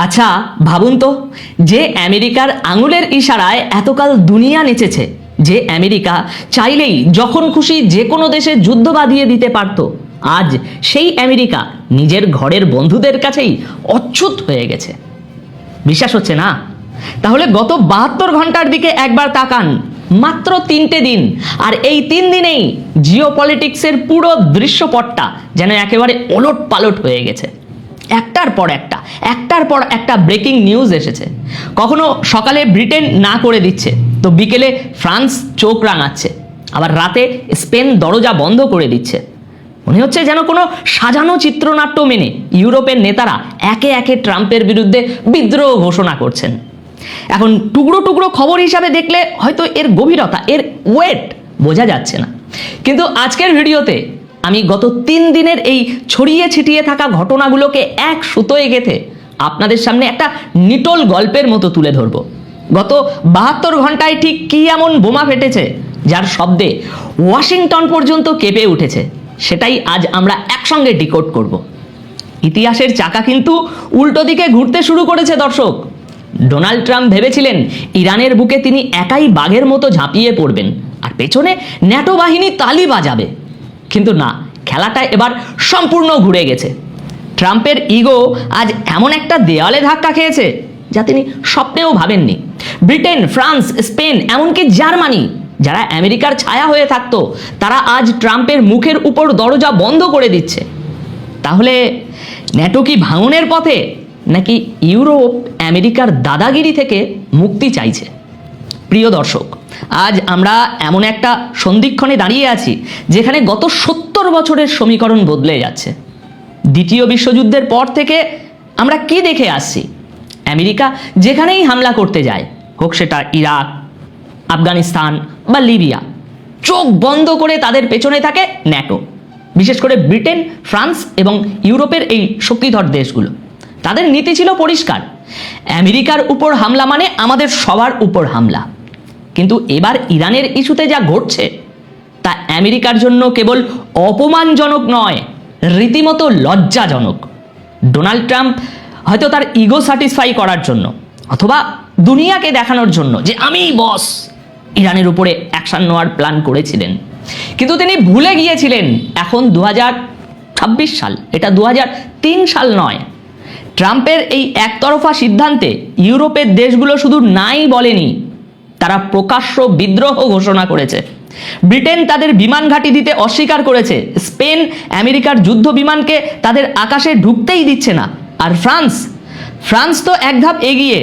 আচ্ছা ভাবুন তো, যে আমেরিকার আঙুলের ইশারায় এতকাল দুনিয়া নেচেছে, যে আমেরিকা চাইলেই যখন খুশি যে কোনো দেশে যুদ্ধ বাঁধিয়ে দিতে পারত, আজ সেই আমেরিকা নিজের ঘরের বন্ধুদের কাছেই অচ্যুত হয়ে গেছে। বিশ্বাস হচ্ছে না? তাহলে গত 72 ঘন্টার দিকে একবার তাকান। মাত্র 3টে দিন, আর এই 3 দিনেই জিওপলিটিক্সের পুরো দৃশ্যপটটা যেন একেবারে ওলট পালট হয়ে গেছে। একটার পর একটা ব্রেকিং নিউজ এসেছে। কখনো সকালে ব্রিটেন না করে দিচ্ছে, তো বিকেলে ফ্রান্স চোখ রাঙাচ্ছে, আবার রাতে স্পেন দরজা বন্ধ করে দিচ্ছে। মনে হচ্ছে যেন কোনো সাজানো চিত্রনাট্য মেনে ইউরোপের নেতারা একে একে ট্রাম্পের বিরুদ্ধে বিদ্রোহ ঘোষণা করছেন। এখন টুকরো টুকরো খবর হিসাবে দেখলে হয়তো এর গভীরতা, এর ওয়েট বোঝা যাচ্ছে না, কিন্তু আজকের ভিডিওতে আমি গত 3 দিনের এই ছড়িয়ে ছিটিয়ে থাকা ঘটনাগুলোকে এক সুতোয় গেঁথে আপনাদের সামনে একটা নিটোল গল্পের মতো তুলে ধরব। গত 72 ঘন্টায় ঠিক কী এমন বোমা ফেটেছে যার শব্দে ওয়াশিংটন পর্যন্ত কেঁপে উঠেছে, সেটাই আজ আমরা একসঙ্গে ডিকোড করব। ইতিহাসের চাকা কিন্তু উল্টো দিকে ঘুরতে শুরু করেছে দর্শক। ডোনাল্ড ট্রাম্প ভেবেছিলেন ইরানের বুকে তিনি একাই বাঘের মতো ঝাঁপিয়ে পড়বেন আর পেছনে ন্যাটো বাহিনী তালি বাজাবে, কিন্তু না, খেলাটা এবার সম্পূর্ণ ঘুরে গেছে। ট্রাম্পের ইগো আজ এমন একটা দেওয়ালে ধাক্কা খেয়েছে যা তিনি স্বপ্নেও ভাবেননি। ব্রিটেন, ফ্রান্স, স্পেন, এমনকি জার্মানি, যারা আমেরিকার ছায়া হয়ে থাকতো, তারা আজ ট্রাম্পের মুখের উপর দরজা বন্ধ করে দিচ্ছে। তাহলে ন্যাটো কি ভাঙনের পথে, নাকি ইউরোপ আমেরিকার দাদাগিরি থেকে মুক্তি চাইছে? প্রিয় দর্শক, আজ আমরা এমন একটা সন্ধিক্ষণে দাঁড়িয়ে আছি যেখানে গত 70 বছরের সমীকরণ বদলে যাচ্ছে। দ্বিতীয় বিশ্বযুদ্ধের পর থেকে আমরা কি দেখে আসছি? আমেরিকা যেখানেই হামলা করতে যায়, হোক সেটা ইরাক, আফগানিস্তান বা লিবিয়া, চোখ বন্ধ করে তাদের পেছনে থাকে ন্যাটো। বিশেষ করে ব্রিটেন, ফ্রান্স এবং ইউরোপের এই শক্তিধর দেশগুলো। তাদের নীতি ছিল পরিষ্কার, আমেরিকার উপর হামলা মানে আমাদের সবার উপর হামলা। কিন্তু এবার ইরানের ইস্যুতে যা ঘটছে তা আমেরিকার জন্য কেবল অপমানজনক নয়, রীতিমতো লজ্জাজনক। ডোনাল্ড ট্রাম্প হয়তো তার ইগো স্যাটিসফাই করার জন্য, অথবা দুনিয়াকে দেখানোর জন্য যে আমিই বস, ইরানের উপরে অ্যাকশন নেওয়ার প্ল্যান করেছিলেন। কিন্তু তিনি ভুলে গিয়েছিলেন এখন 2026 সাল, এটা 2003 সাল নয়। ট্রাম্পের এই একতরফা সিদ্ধান্তে ইউরোপের দেশগুলো শুধু নাই বলেনি, তারা প্রকাশ্য বিদ্রোহ ঘোষণা করেছে। ব্রিটেন তাদের বিমান ঘাঁটি দিতে অস্বীকার করেছে, স্পেন আমেরিকার যুদ্ধ বিমানকে তাদের আকাশে ঢুকতেই দিচ্ছে না, আর ফ্রান্স তো এক ধাপ এগিয়ে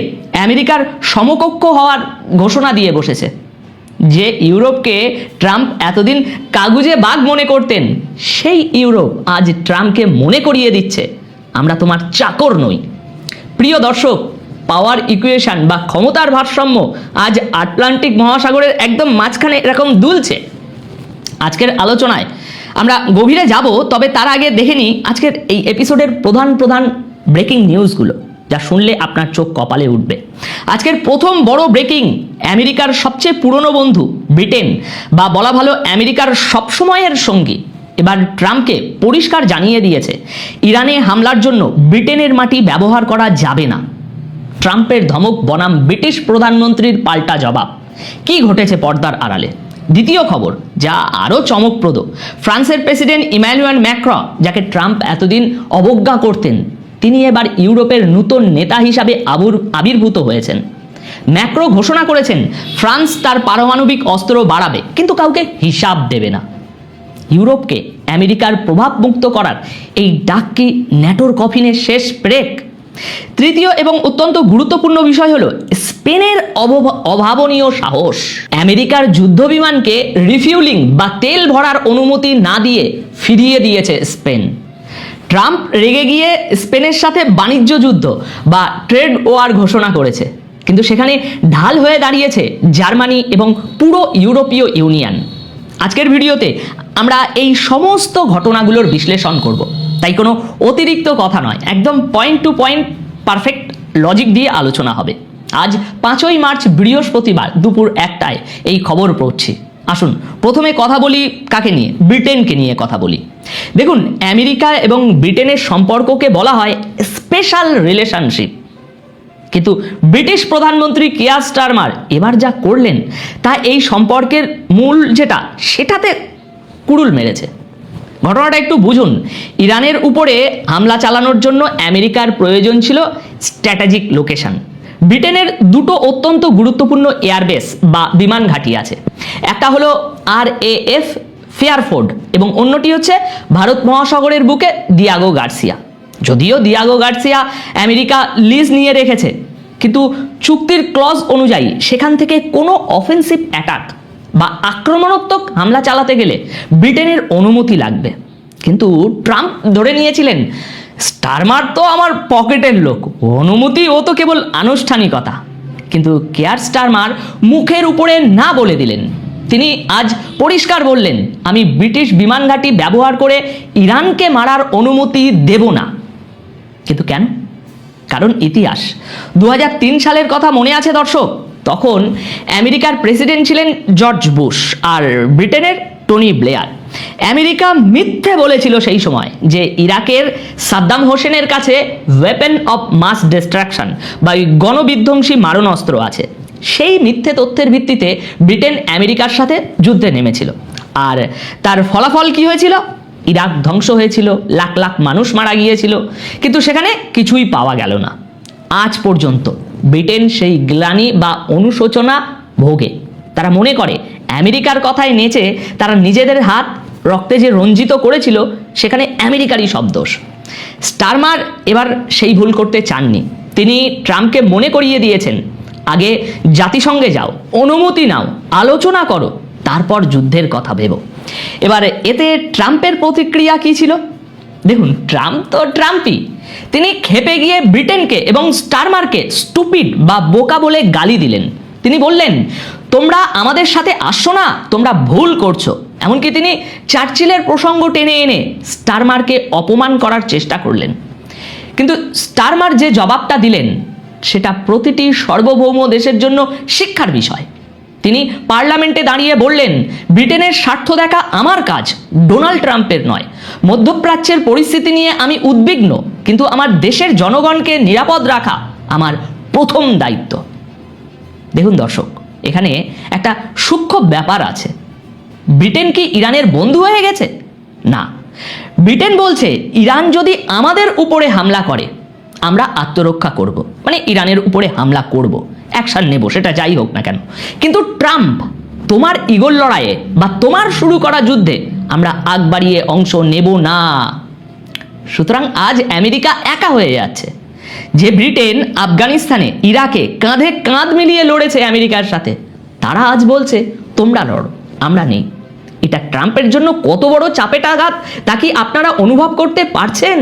আমেরিকার সমকক্ষ হওয়ার ঘোষণা দিয়ে বসেছে। যে ইউরোপকে ট্রাম্প এতদিন কাগুজে বাঘ মনে করতেন, সেই ইউরোপ আজ ট্রাম্পকে মনে করিয়ে দিচ্ছে আমরা তোমার চাকর নই। প্রিয় দর্শক, পাওয়ার ইকুয়েশন বা ক্ষমতার ভারসাম্য আজ আটলান্টিক মহাসাগরের একদম মাঝখানে এরকম দুলছে। আজকের আলোচনায় আমরা গভীরে যাব, তবে তার আগে দেখে নিই আজকের এই এপিসোডের প্রধান ব্রেকিং নিউজগুলো, যা শুনলে আপনার চোখ কপালে উঠবে। আজকের প্রথম বড় ব্রেকিং, আমেরিকার সবচেয়ে পুরনো বন্ধু ব্রিটেন, বা বলা ভালো আমেরিকার সবসময়ের সঙ্গী, এবার ট্রাম্পকে পরিষ্কার জানিয়ে দিয়েছে ইরানে হামলার জন্য ব্রিটেনের মাটি ব্যবহার করা যাবে না। ট্রাম্পের ধমক বনাম ব্রিটিশ প্রধানমন্ত্রীর পাল্টা জবাব। কি ঘটেছে পর্দার আড়ালে? দ্বিতীয় খবর, যা আরও চমকপ্রদ, ফ্রান্সের প্রেসিডেন্ট ইমানুয়েল ম্যাক্রন, যাকে ট্রাম্প এতদিন অবজ্ঞা করতেন, তিনি এবার ইউরোপের নতুন নেতা হিসাবে আবির্ভূত হয়েছেন। ম্যাক্রো ঘোষণা করেছেন ফ্রান্স তার পারমাণবিক অস্ত্র বাড়াবে, কিন্তু কাউকে হিসাব দেবে না। ইউরোপকে আমেরিকার প্রভাব মুক্ত করার এই ডাক কি ন্যাটোর কফিনের শেষ ব্রেক? তৃতীয় এবং অত্যন্ত গুরুত্বপূর্ণ বিষয় হলো স্পেনের অভাবনীয় সাহস। আমেরিকার যুদ্ধ বিমানকে রিফিউলিং বা তেল ভরার অনুমতি না দিয়ে ফিরিয়ে দিয়েছে স্পেন। ট্রাম্প রেগে গিয়ে স্পেনের সাথে বাণিজ্য যুদ্ধ বা ট্রেড ওয়ার ঘোষণা করেছে, কিন্তু সেখানে ঢাল হয়ে দাঁড়িয়েছে জার্মানি এবং পুরো ইউরোপীয় ইউনিয়ন। আজকের ভিডিওতে আমরা এই সমস্ত ঘটনাগুলোর বিশ্লেষণ করব, তাই কোনো অতিরিক্ত কথা নয়, একদম point to point perfect logic দিয়ে আলোচনা হবে। আজ 5ই মার্চ বৃহস্পতিবার দুপুর 1টায় এই খবর পড়ছি। আসুন প্রথমে কথা বলি কাকে নিয়ে? ব্রিটেনকে নিয়ে কথা বলি। দেখুন, আমেরিকা এবং ব্রিটেনের সম্পর্ককে বলা হয় স্পেশাল রিলেশনশিপ। কিন্তু ব্রিটিশ প্রধানমন্ত্রী কিয়ার স্টারমার এবার যা করলেন তা এই সম্পর্কের মূল যেটা সেটাতে কুড়ুল মেরেছে। ঘটনাটা একটু বুঝুন। ইরানের উপরে হামলা চালানোর জন্য আমেরিকার প্রয়োজন ছিল স্ট্র্যাটেজিক লোকেশন। ব্রিটেনের দুটো অত্যন্ত গুরুত্বপূর্ণ এয়ারবেস বা বিমান ঘাঁটি আছে। একটা হলো RAF ফেয়ারফোর্ড এবং অন্যটি হচ্ছে ভারত মহাসাগরের বুকে দিয়াগো গার্সিয়া। যদিও দিয়াগো গার্সিয়া আমেরিকা লিজ নিয়ে রেখেছে, কিন্তু চুক্তির ক্লজ অনুযায়ী সেখান থেকে কোনো অফেন্সিভ অ্যাটাক বা আক্রমণাত্মক হামলা চালাতে গেলে ব্রিটেনের অনুমতি লাগবে। কিন্তু ট্রাম্প ধরে নিয়েছিলেন স্টারমার তো আমার পকেটের লোক, অনুমতি ও তো কেবল আনুষ্ঠানিকতা। কিন্তু কিয়ার স্টারমার মুখের উপরে না বলে দিলেন। তিনি আজ পরিষ্কার বললেন, আমি ব্রিটিশ বিমান ঘাঁটি ব্যবহার করে ইরানকে মারার অনুমতি দেব না। কিন্তু কেন? কারণ ইতিহাস। 2003 সালের কথা মনে আছে দর্শক? তখন আমেরিকার প্রেসিডেন্ট ছিলেন জর্জ বুশ আর ব্রিটেনের টনি ব্লেয়ার। আমেরিকা মিথ্যে বলেছিল সেই সময় যে ইরাকের সাদ্দাম হোসেনের কাছে ওয়েপেন অফ মাস ডিস্ট্রাকশন বা গণবিধ্বংসী মারণাস্ত্র আছে। সেই মিথ্যে তথ্যের ভিত্তিতে ব্রিটেন আমেরিকার সাথে যুদ্ধে নেমেছিল। আর তার ফলাফল কি হয়েছিল? ইরাক ধ্বংস হয়েছিল, লাখ লাখ মানুষ মারা গিয়েছিল, কিন্তু সেখানে কিছুই পাওয়া গেল না। আজ পর্যন্ত ব্রিটেন সেই গ্লানি বা অনুশোচনা ভোগে। তারা মনে করে আমেরিকার কথায় নেচে তারা নিজেদের হাত রক্তে যে রঞ্জিত করেছিল সেখানে আমেরিকারই সব দোষ। স্টারমার এবার সেই ভুল করতে চাননি। তিনি ট্রাম্পকে মনে করিয়ে দিয়েছেন, আগে জাতিসংঘে যাও, অনুমতি নাও, আলোচনা করো, তারপর যুদ্ধের কথা ভেবো। এবার এতে ট্রাম্পের প্রতিক্রিয়া কি ছিল দেখুন। ট্রাম্প তো ট্রাম্পই। তিনি ক্ষেপে গিয়ে ব্রিটেনকে এবং স্টারমারকে স্টুপিড বা বোকা বলে গালি দিলেন। তিনি বললেন, তোমরা আমাদের সাথে আসছো না, তোমরা ভুল করছো। এমনকি তিনি চার্চিলের প্রসঙ্গ টেনে এনে স্টারমারকে অপমান করার চেষ্টা করলেন। কিন্তু স্টারমার যে জবাবটা দিলেন সেটা প্রতিটি সার্বভৌম দেশের জন্য শিক্ষার বিষয়। তিনি পার্লামেন্টে দাঁড়িয়ে বললেন, ব্রিটেনের স্বার্থ দেখা আমার কাজ, ডোনাল্ড ট্রাম্পের নয়। মধ্যপ্রাচ্যের পরিস্থিতি নিয়ে আমি উদ্বিগ্ন, কিন্তু আমার দেশের জনগণকে নিরাপদ রাখা আমার প্রথম দায়িত্ব। দেখুন দর্শক, এখানে একটা সূক্ষ্ম ব্যাপার আছে। ব্রিটেন কি ইরানের বন্ধু হয়ে গেছে? না। ব্রিটেন বলছে, ইরান যদি আমাদের উপরে হামলা করে আমরা আত্মরক্ষা করব, মানে ইরানের উপরে হামলা করব, অ্যাকশন নেব, সেটা যাই হোক না কেন। কিন্তু ট্রাম্প, তোমার ইগল লড়াইয়ে বা তোমার শুরু করা যুদ্ধে আমরা আগ বাড়িয়ে অংশ নেব না। সুতরাং আজ আমেরিকা একা হয়ে যাচ্ছে। যে ব্রিটেন আফগানিস্তানে, ইরাকে কাঁধে কাঁধ মিলিয়ে লড়েছে আমেরিকার সাথে, তারা আজ বলছে তোমরা লড়ো, আমরা নেই। এটা ট্রাম্পের জন্য কত বড় চাপের আঘাত তা কি আপনারা অনুভব করতে পারছেন?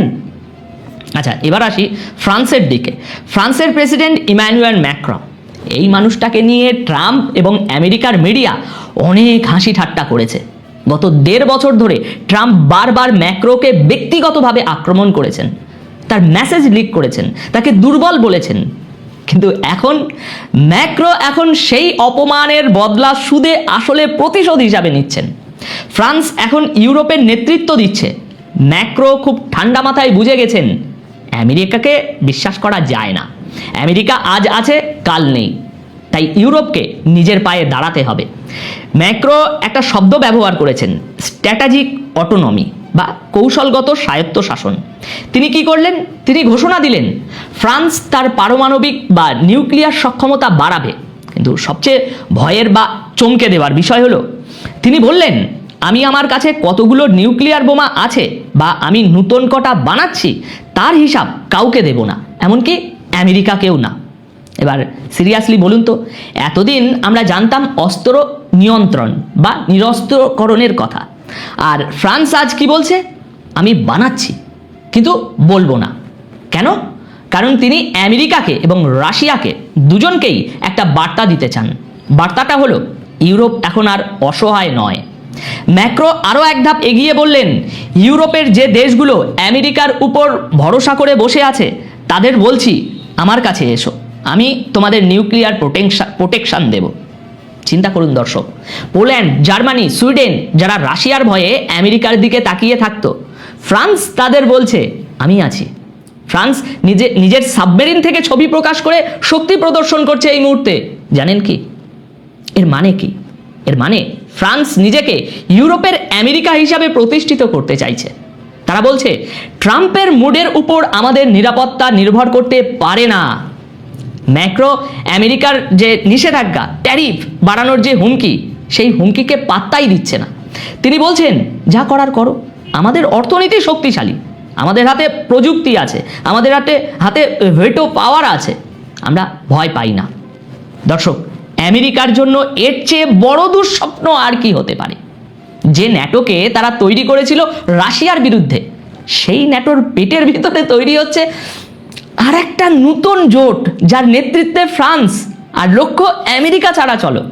আচ্ছা, এবার আসি ফ্রান্সের দিকে। ফ্রান্সের প্রেসিডেন্ট ইমানুয়েল ম্যাক্রন, এই মানুষটাকে নিয়ে ট্রাম্প এবং আমেরিকার মিডিয়া অনেক হাসি ঠাট্টা করেছে। গত 1.5 বছর ধরে ট্রাম্প বারবার ম্যাক্রোকে ব্যক্তিগতভাবে আক্রমণ করেছেন, তার মেসেজ লিক করেছেন, তাকে দুর্বল বলেছেন। কিন্তু এখন ম্যাক্রো সেই অপমানের বদলা সুদে আসলে প্রতিশোধ হিসাবে নিচ্ছেন। ফ্রান্স এখন ইউরোপের নেতৃত্ব দিচ্ছে। ম্যাক্রো খুব ঠান্ডা মাথায় বুঝে গেছেন আমেরিকাকে বিশ্বাস করা যায় না। আমেরিকা আজ আছে, কাল নেই, তাই ইউরোপকে নিজের পায়ে দাঁড়াতে হবে। ম্যাক্রো একটা শব্দ ব্যবহার করেছেন, স্ট্র্যাটেজিক অটোনমি বা কৌশলগত স্বায়ত্তশাসন। তিনি কি করলেন? তিনি ঘোষণা দিলেন ফ্রান্স তার পারমাণবিক বা নিউক্লিয়ার সক্ষমতা বাড়াবে। কিন্তু সবচেয়ে ভয়ের বা চমকে দেওয়ার বিষয় হলো, তিনি বললেন, আমি আমার কাছে কতগুলো নিউক্লিয়ার বোমা আছে বা আমি নতুন কটা বানাচ্ছি তার হিসাব কাউকে দেব না, এমনকি আমেরিকাকেও না। এবার সিরিয়াসলি বলুন তো, এতদিন আমরা জানতাম অস্ত্র নিয়ন্ত্রণ বা নিরস্ত্রকরণের কথা, আর ফ্রান্স আজ কি বলছে? আমি বানাচ্ছি কিন্তু বলবো না। কেন? কারণ তিনি আমেরিকাকে এবং রাশিয়াকে দুজনকেই একটা বার্তা দিতে চান। বার্তাটা হলো, ইউরোপ এখন আর অসহায় নয়। ম্যাক্রো আরও এক ধাপ এগিয়ে বললেন, ইউরোপের যে দেশগুলো আমেরিকার উপর ভরসা করে বসে আছে তাদের বলছি, আমার কাছে এসো, আমি তোমাদের নিউক্লিয়ার প্রোটেকশন দেব। চিন্তা করুন দর্শক, পোল্যান্ড, জার্মানি, সুইডেন যারা রাশিয়ার ভয়ে আমেরিকার দিকে তাকিয়ে থাকতো, ফ্রান্স তাদের বলছে আমি আছি। ফ্রান্স নিজের সাবমেরিন থেকে ছবি প্রকাশ করে শক্তি প্রদর্শন করছে এই মুহূর্তে। জানেন কি এর মানে? কি এর মানে ফ্রান্স নিজেকে ইউরোপের আমেরিকা হিসাবে প্রতিষ্ঠিত করতে চাইছে। তারা বলছে ট্রাম্পের মুডের উপর আমাদের নিরাপত্তা নির্ভর করতে পারে না। ম্যাক্রো আমেরিকার যে নিষেধাজ্ঞা, ট্যারিফ বাড়ানোর যে হুমকি, সেই হুমকিকে পাত্তাই দিচ্ছে না। তিনি বলছেন যা করার করো, আমাদের অর্থনীতি শক্তিশালী, আমাদের হাতে প্রযুক্তি আছে, আমাদের হাতে ভেটো পাওয়ার আছে, আমরা ভয় পাই না। দর্শক, আমেরিকার জন্য এর চেয়ে বড় দুঃস্বপ্ন আর কি হতে পারে? যে ন্যাটোকে তারা তৈরি করেছিল রাশিয়ার বিরুদ্ধে, সেই ন্যাটোর পেটের ভিতরে তৈরি হচ্ছে আর একটা নতুন জোট, যার নেতৃত্বে ফ্রান্স, আর লক্ষ্য আমেরিকা ছাড়া চলো।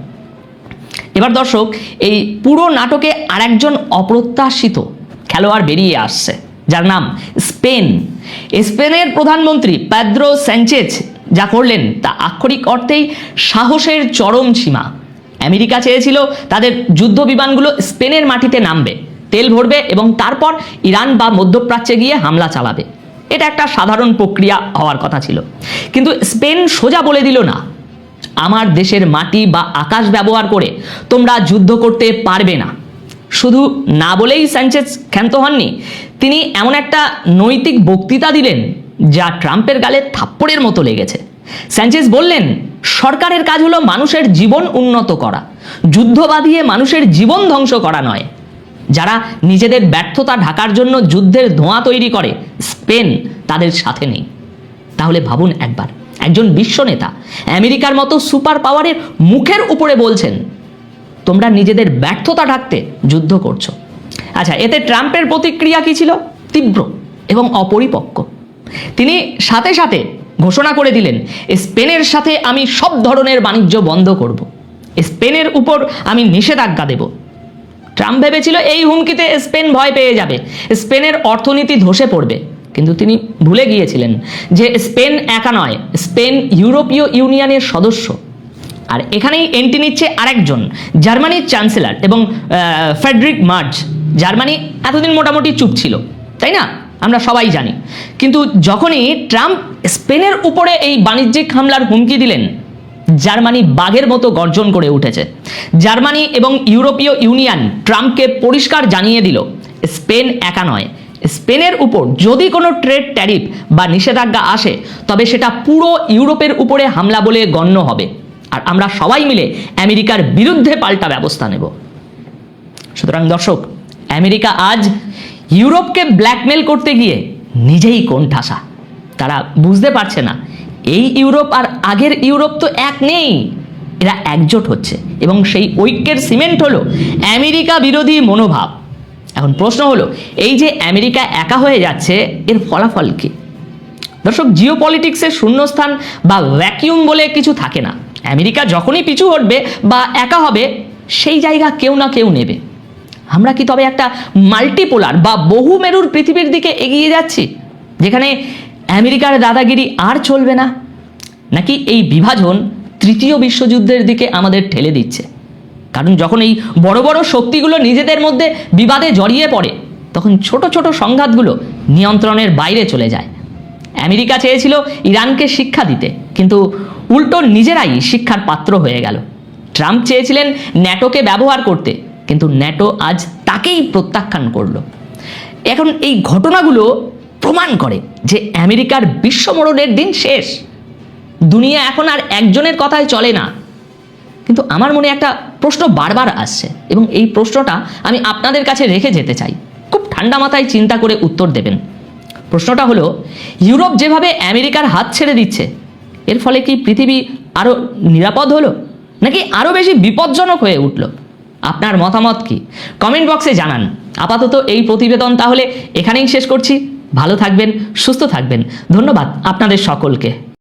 এবার দর্শক, এই পুরো নাটকে আরেকজন অপ্রত্যাশিত খেলোয়াড় বেরিয়ে আসছে, যার নাম স্পেন। স্পেনের প্রধানমন্ত্রী পেদ্রো স্যাnchez যা করলেন তা আক্ষরিক অর্থেই সাহসের চরম সীমা। আমেরিকা চেয়েছিল তাদের যুদ্ধ বিমানগুলো স্পেনের মাটিতে নামবে, তেল ভরবে এবং তারপর ইরান বা মধ্যপ্রাচ্যে গিয়ে হামলা চালাবে। এটা একটা সাধারণ প্রক্রিয়া হওয়ার কথা ছিল, কিন্তু স্পেন সোজা বলে দিল না, আমার দেশের মাটি বা আকাশ ব্যবহার করে তোমরা যুদ্ধ করতে পারবে না। শুধু না বলেই স্যাnchez ক্ষান্ত হননি, তিনি এমন একটা নৈতিক বক্তৃতা দিলেন যা ট্রাম্পের গালে থাপ্পড়ের মতো লেগেছে। স্যাnchez বললেন সরকারের কাজ হলো মানুষের জীবন উন্নত করা, যুদ্ধ বাঁধিয়ে মানুষের জীবন ধ্বংস করা নয়। যারা নিজেদের ব্যর্থতা ঢাকার জন্য যুদ্ধের ধোঁয়া তৈরি করে, স্পেন তাদের সাথে নেই। তাহলে ভাবুন একবার, একজন বিশ্ব নেতা আমেরিকার মতো সুপার পাওয়ারের মুখের উপরে বলছেন তোমরা নিজেদের ব্যর্থতা ঢাকতে যুদ্ধ করছো। আচ্ছা, এতে ট্রাম্পের প্রতিক্রিয়া কি ছিল? তীব্র এবং অপরিপক্ক। তিনি সাথে সাথে ঘোষণা করে দিলেন স্পেনের সাথে আমি সব ধরনের বাণিজ্য বন্ধ করব, স্পেনের উপর আমি নিষেধাজ্ঞা দেব। ট্রাম্প ভেবেছিল এই হুমকিতে স্পেন ভয় পেয়ে যাবে, স্পেনের অর্থনীতি ধসে পড়বে, কিন্তু তিনি ভুলে গিয়েছিলেন যে স্পেন একা নয়, স্পেন ইউরোপীয় ইউনিয়নের সদস্য। আর এখানেই এন্ট্রি নিচ্ছে আরেকজন, জার্মানির চ্যান্সেলর এবং ফ্রেডরিক মার্জ। জার্মানি এতদিন মোটামুটি চুপ ছিল, তাই না? আমরা সবাই জানি। কিন্তু যখনই ট্রাম্প স্পেনের উপরে এই বাণিজ্যিক হামলার হুমকি দিলেন, জার্মানি বাঘের মতো গর্জন করে উঠেছে। জার্মানি এবং ইউরোপীয় ইউনিয়ন ট্রাম্পকে পরিষ্কার জানিয়ে দিল স্পেন একা নয়, স্পেনের উপর যদি কোনো ট্রেড ট্যারিফ বা নিষেধাজ্ঞা আসে তবে সেটা পুরো ইউরোপের উপরে হামলা বলে গণ্য হবে, আর আমরা সবাই মিলে আমেরিকার বিরুদ্ধে পাল্টা ব্যবস্থা নেব। সুতরাং দর্শক, আমেরিকা আজ ইউরোপকে ব্ল্যাকমেল করতে গিয়ে নিজেই কোণঠাসা। তারা বুঝতে পারছে না এই ইউরোপ আর আগের ইউরোপ তো এক নেই, এরা একজোট হচ্ছে এবং সেই ঐক্যের সিমেন্ট হলো আমেরিকা বিরোধী মনোভাব। এখন প্রশ্ন হলো, এই যে আমেরিকা একা হয়ে যাচ্ছে, এর ফলাফল কি? দর্শক, জিওপলিটিক্সের শূন্যস্থান বা ভ্যাকিউম বলে কিছু থাকে না। আমেরিকা যখনই পিছু হটবে বা একা হবে, সেই জায়গা কেউ না কেউ নেবে। আমরা কি তবে একটা মাল্টিপোলার বা বহুমেরুর পৃথিবীর দিকে এগিয়ে যাচ্ছি, যেখানে আমেরিকার দাদাগিরি আর চলবে না? নাকি এই বিভাজন তৃতীয় বিশ্বযুদ্ধের দিকে আমাদের ঠেলে দিচ্ছে? কারণ যখন এই বড় বড় শক্তিগুলো নিজেদের মধ্যে বিবাদে জড়িয়ে পড়ে, তখন ছোট ছোট সংঘাতগুলো নিয়ন্ত্রণের বাইরে চলে যায়। আমেরিকা চেয়েছিল ইরানকে শিক্ষা দিতে, কিন্তু উল্টো নিজেরাই শিক্ষার পাত্র হয়ে গেল। ট্রাম্প চেয়েছিলেন ন্যাটোকে ব্যবহার করতে, কিন্তু ন্যাটো আজ তাকেই প্রত্যাখ্যান করলো। এখন এই ঘটনাগুলো প্রমাণ করে যে আমেরিকার বিশ্বমোড়নের দিন শেষ। দুনিয়া এখন আর একজনের কথায় চলে না। কিন্তু আমার মনে একটা প্রশ্ন বারবার আসছে, এবং এই প্রশ্নটা আমি আপনাদের কাছে রেখে যেতে চাই। খুব ঠান্ডা মাথায় চিন্তা করে উত্তর দেবেন। প্রশ্নটা হলো, ইউরোপ যেভাবে আমেরিকার হাত ছেড়ে দিচ্ছে, এর ফলে কি পৃথিবী আরও নিরাপদ হলো, নাকি আরও বেশি বিপজ্জনক হয়ে উঠল? আপনার মতামত কি? কমেন্ট বক্সে জানান। আপাতত এই প্রতিবেদন তাহলে এখানেই শেষ করছি। ভালো থাকবেন, সুস্থ থাকবেন। ধন্যবাদ আপনাদের সকলকে।